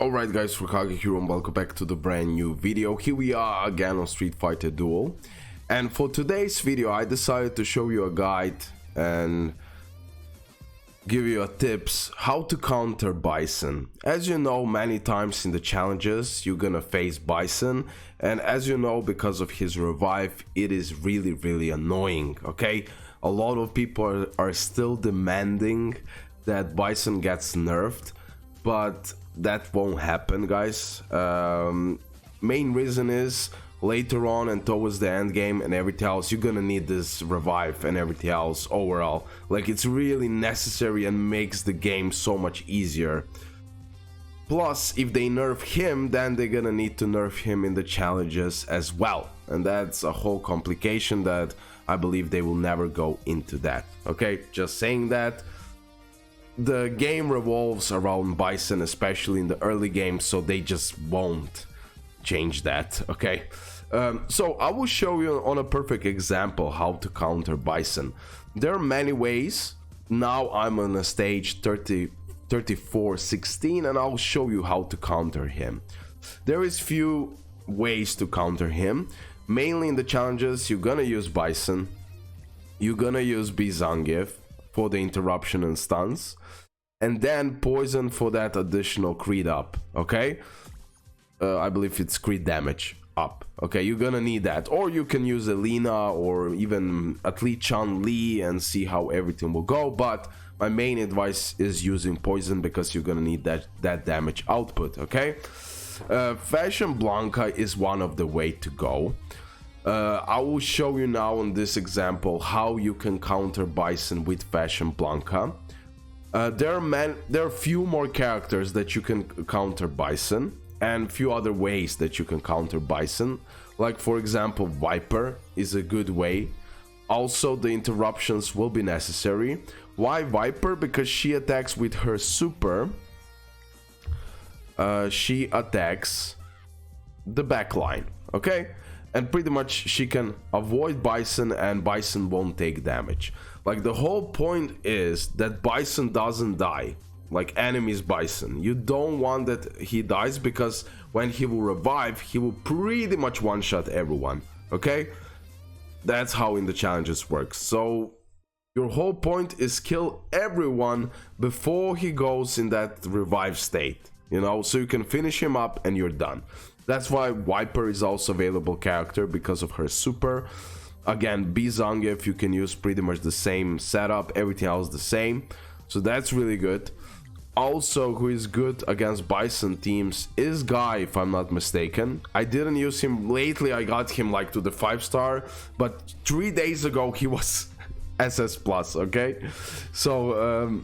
Alright guys, RoKage here and welcome back to the brand new video. Here we are again on Street Fighter Duel. And for today's video I decided to show you a guide and give you a tips how to counter Bison. As you know, many times in the challenges you're gonna face Bison, and as you know, because of his revive it is really annoying. Okay, a lot of people are still demanding that Bison gets nerfed, but that won't happen, guys. Main reason is later on and towards the end game and everything else, you're gonna need this revive and everything else overall. Like, it's really necessary and makes the game so much easier. Plus, if they nerf him, then they're gonna need to nerf him in the challenges as well, and that's a whole complication that I believe they will never go into that. Okay, just saying that. The game revolves around Bison, especially in the early game, so they just won't change that. Okay, so I will show you on a perfect example how to counter Bison. There are many ways. Now I'm on a stage 34-16 and I'll show you how to counter him. There is few ways to counter him. Mainly in the challenges you're gonna use Bison, you're gonna use Bison for the interruption and stuns, and then poison for that additional crit up. Okay, I believe it's crit damage up. Okay, you're gonna need that, or you can use Elena or even at least Chun-Li and see how everything will go, but my main advice is using poison because you're gonna need that damage output. Okay, Fashion Blanca is one of the way to go. I will show you now in this example how you can counter Bison with Fashion Blanca. There are few more characters that you can counter Bison, and few other ways that you can counter Bison. Like, for example, Viper is a good way. Also, the interruptions will be necessary. Why Viper? Because she attacks with her super. She attacks the backline. Okay, and pretty much she can avoid Bison and Bison won't take damage. Like, the whole point is that Bison doesn't die like enemies Bison. You don't want that he dies, because when he will revive he will pretty much one-shot everyone. Okay, that's how in the challenges works. So your whole point is kill everyone before he goes in that revive state, you know, so you can finish him up and you're done. That's why Viper is also available character, because of her super. Again, Zangief, you can use pretty much the same setup, everything else the same, so that's really good. Also, who is good against Bison teams is Guy, if I'm not mistaken. I didn't use him lately, I got him like to the 5-star, but 3 days ago he was SS+, okay? So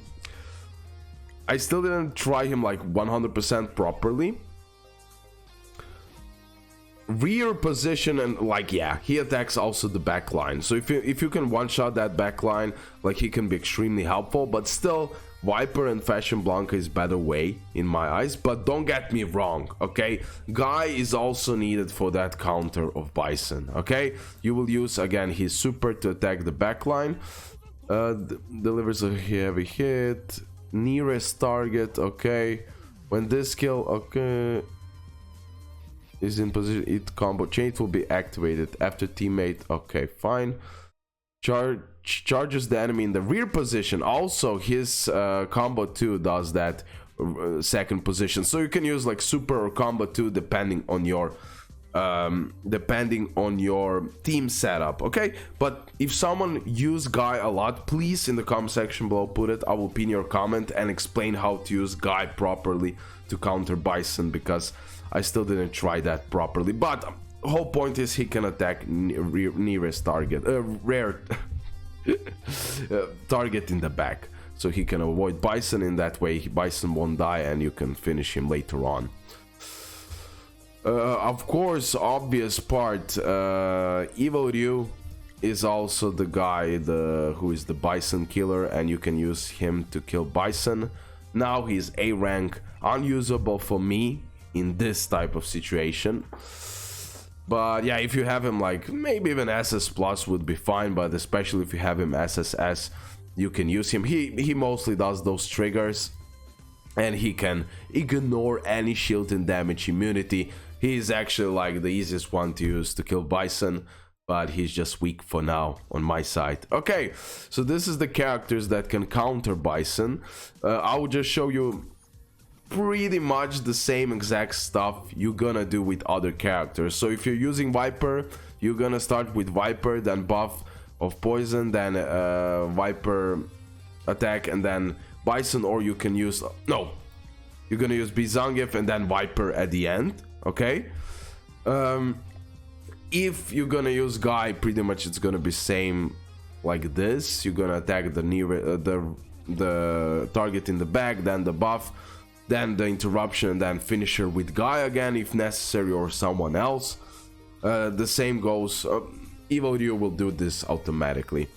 I still didn't try him like 100% properly. Rear position and like, yeah, he attacks also the back line, so if you can one-shot that back line, like, he can be extremely helpful. But still, Viper and Fashion Blanca is better way in my eyes. But don't get me wrong, okay, Guy is also needed for that counter of Bison. Okay, you will use again his super to attack the back line. Delivers a heavy hit, nearest target. Okay, when this skill, okay, is in position, it combo chain will be activated after teammate. Okay, fine. Charges the enemy in the rear position. Also, his combo 2 does that second position, so you can use like super or combo 2 depending on your team setup. Okay, but if someone use Guy a lot, please in the comment section below put it. I will pin your comment and explain how to use Guy properly to counter Bison, because I still didn't try that properly. But whole point is he can attack nearest target, rare target in the back, so he can avoid Bison. In that way Bison won't die and you can finish him later on. Of course, obvious part, Evil Ryu is also the guy who is the Bison killer, and you can use him to kill Bison. Now he's A rank, unusable for me in this type of situation. But yeah, if you have him like maybe even SS plus would be fine, but especially if you have him SSS, you can use him. He mostly does those triggers and he can ignore any shield and damage immunity. He is actually like the easiest one to use to kill Bison, but he's just weak for now on my side. Okay, so this is the characters that can counter Bison. I will just show you pretty much the same exact stuff you're gonna do with other characters. So if you're using Viper, you're gonna start with Viper, then buff of poison, then Viper attack, and then Bison, or you can use, no, you're gonna use Bizangif and then Viper at the end. Okay, if you're gonna use Guy, pretty much it's gonna be same like this. You're gonna attack the near the target in the back, then the buff, then the interruption, then finisher with Guy again if necessary, or someone else. The same goes, Evo will do this automatically.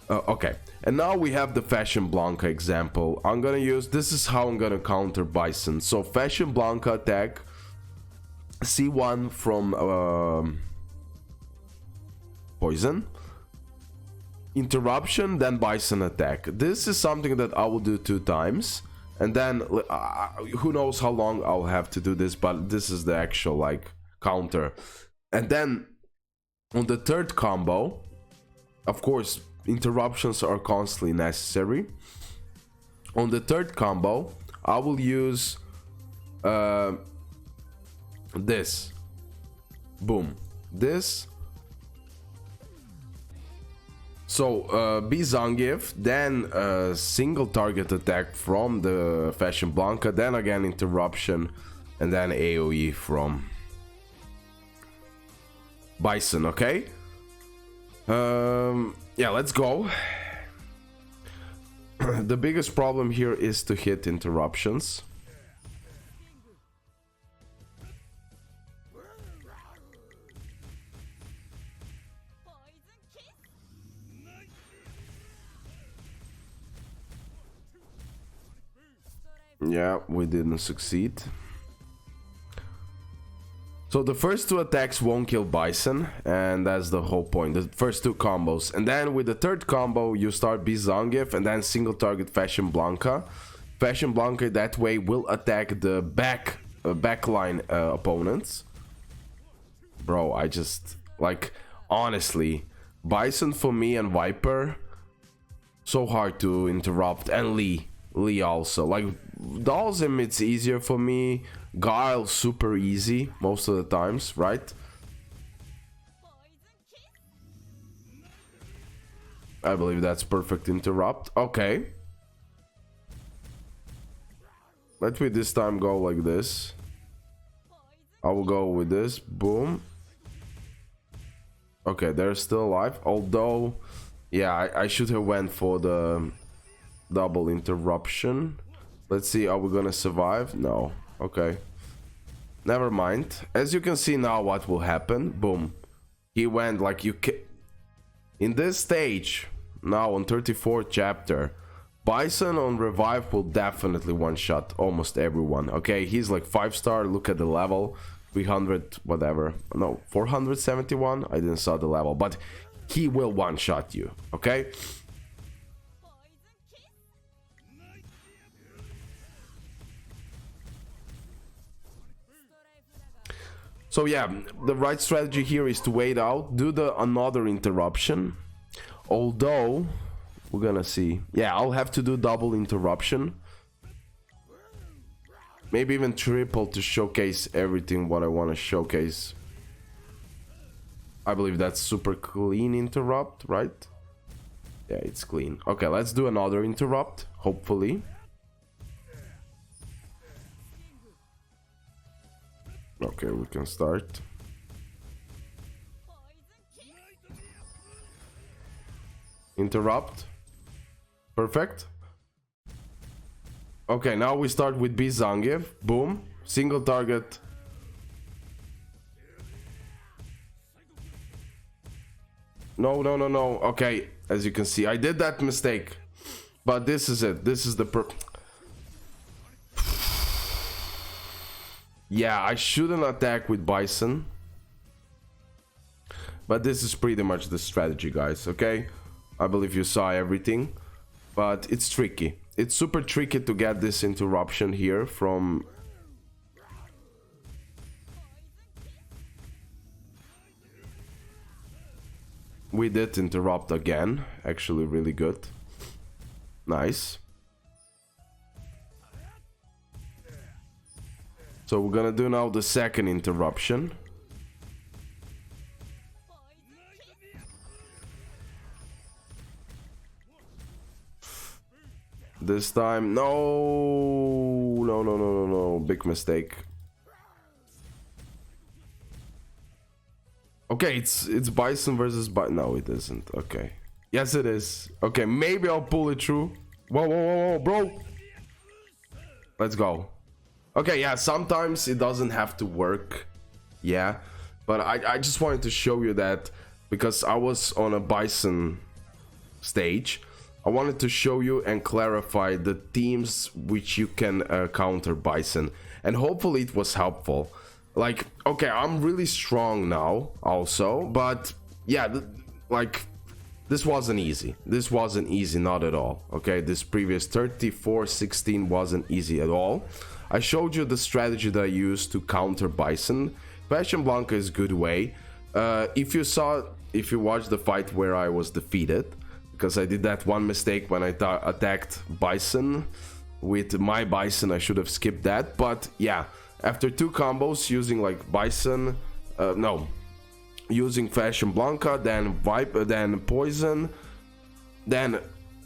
Okay, and now we have the Fashion Blanca example. I'm gonna use, this is how I'm gonna counter Bison. So Fashion Blanca attack, C1 from poison, interruption, then Bison attack. This is something that I will do 2 times, and then who knows how long I'll have to do this, but this is the actual like counter. And then on the 3rd combo, of course interruptions are constantly necessary. On the 3rd combo I will use this, boom, this. So Bizangif, then single target attack from the Fashion Blanca, then again interruption, and then AoE from Bison. Okay, yeah, let's go. The biggest problem here is to hit interruptions. Yeah, we didn't succeed. So the first 2 attacks won't kill Bison, and that's the whole point, the first 2 combos. And then with the 3rd combo you start Bizangif and then single target Fashion Blanca. Fashion Blanca that way will attack the backline opponents. Bro, I just, like, honestly, Bison for me and Viper, so hard to interrupt, and Lee also. Like, Dalsim it's easier for me, Guile super easy most of the times, right? I believe that's perfect interrupt. Okay, let me this time go like this. I will go with this, boom. Okay, they're still alive, although yeah, I should have went for the double interruption. Let's see, are we gonna survive? No. Okay, never mind. As you can see now what will happen, boom, he went like you can in this stage. Now on 34th chapter, Bison on revive will definitely one-shot almost everyone. Okay, he's like 5-star, look at the level, 300 whatever, no, 471, I didn't saw the level, but he will one-shot you. Okay, so yeah, the right strategy here is to wait out, do the another interruption. Although we're gonna see, yeah, I'll have to do double interruption, maybe even triple, to showcase everything what I want to showcase. I believe that's super clean interrupt, right? Yeah, it's clean. Okay, let's do another interrupt, hopefully. Okay, we can start. Interrupt. Perfect. Okay, now we start with Bizangif. Boom. Single target. No, no, no, no. Okay, as you can see, I did that mistake. But this is it. This is the yeah, I shouldn't attack with Bison. But this is pretty much the strategy, guys, okay? I believe you saw everything. but it's tricky. It's super tricky to get this interruption here from... We did interrupt again, actually really good. Nice. So we're gonna do now the second interruption. This time, no, big mistake. Okay, it's Bison versus Bison. No, it isn't. Okay. Yes, it is. Okay, maybe I'll pull it through. Whoa, bro. Let's go. Okay, yeah, sometimes it doesn't have to work. Yeah, but I just wanted to show you that because I was on a Bison stage. I wanted to show you and clarify the teams which you can counter Bison. And hopefully it was helpful. Like, okay, I'm really strong now also, but yeah, like, this wasn't easy. This wasn't easy, not at all. Okay, this previous 34-16 wasn't easy at all. I showed you the strategy that I used to counter Bison. Fashion Blanca is a good way. If you watched the fight where I was defeated, because I did that one mistake when I attacked Bison. With my Bison, I should have skipped that, but yeah. After two combos using like Bison, using Fashion Blanca, then Viper, then Poison, then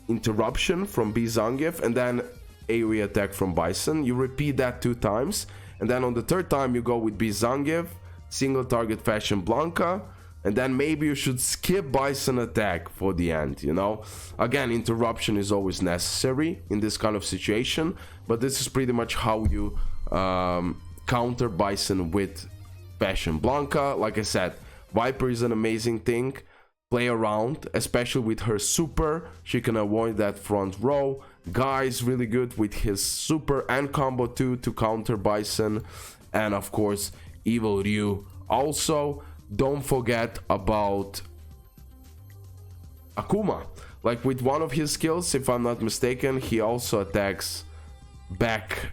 Interruption from B Zangief, and then AoE attack from Bison. You repeat that 2 times, and then on the 3rd time you go with B Zangief, single target Fashion Blanca, and then maybe you should skip Bison attack for the end, you know? Again, interruption is always necessary in this kind of situation, but this is pretty much how you counter Bison with Fashion Blanca. Like I said, Viper is an amazing thing. Play around, especially with her super. She can avoid that front row. Guy is really good with his super and combo 2 to counter Bison. And of course, Evil Ryu. Also, don't forget about Akuma. Like with one of his skills, if I'm not mistaken, he also attacks back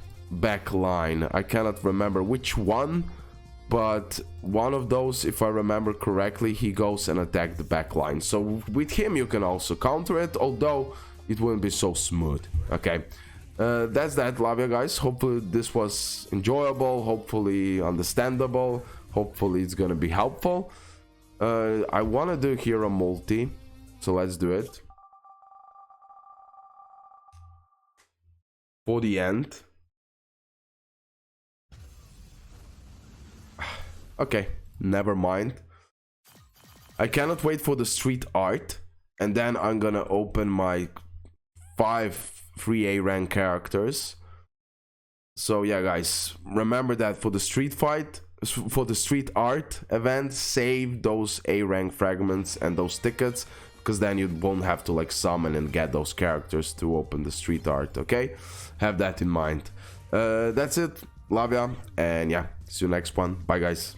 line. I cannot remember which one, but one of those, if I remember correctly, he goes and attacks the back line. So with him you can also counter it, although it wouldn't be so smooth. Okay, that's that. Love you guys. Hopefully this was enjoyable, hopefully understandable, hopefully it's gonna be helpful. I want to do here a multi, so let's do it for the end. Okay, never mind. I cannot wait for the street art, and then I'm gonna open my 5 3A rank characters. So yeah, guys, remember that for the street fight, for the street art event, save those A rank fragments and those tickets, because then you won't have to like summon and get those characters to open the street art. Okay, have that in mind. That's it. Love ya, and yeah, see you next one. Bye, guys.